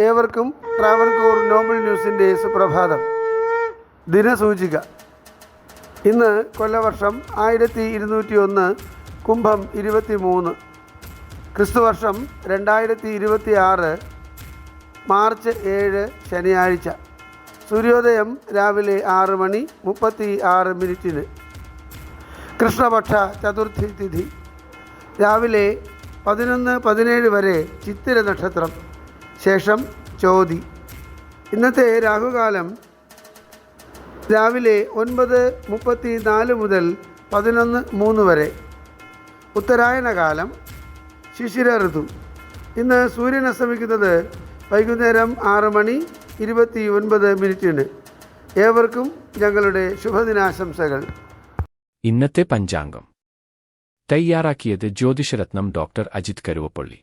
ഏവർക്കും ട്രാവൻകൂർ നോബിൾ ന്യൂസിൻ്റെ സുപ്രഭാതം. ദിനസൂചിക. ഇന്ന് കൊല്ലവർഷം 1201, കുംഭം 23, ക്രിസ്തുവർഷം 2026, മാർച്ച് 7 ശനിയാഴ്ച. സൂര്യോദയം രാവിലെ 6:36. കൃഷ്ണപക്ഷ ചതുർത്ഥി തിഥി രാവിലെ 11:17 വരെ ചിത്തിര നക്ഷത്രം, ശേഷം ചോതി. ഇന്നത്തെ രാഹുകാലം രാവിലെ 9:34 മുതൽ 11:03 വരെ. ഉത്തരായന കാലം, ശിശിര ഋതു. ഇന്ന് സൂര്യൻ അസ്തമിക്കുന്നത് വൈകുന്നേരം 6:29. ഏവർക്കും ഞങ്ങളുടെ ശുഭദിനാശംസകൾ. ഇന്നത്തെ പഞ്ചാംഗം തയ്യാറാക്കിയത് ജ്യോതിഷരത്നം ഡോക്ടർ അജിത് കരുവപ്പള്ളി.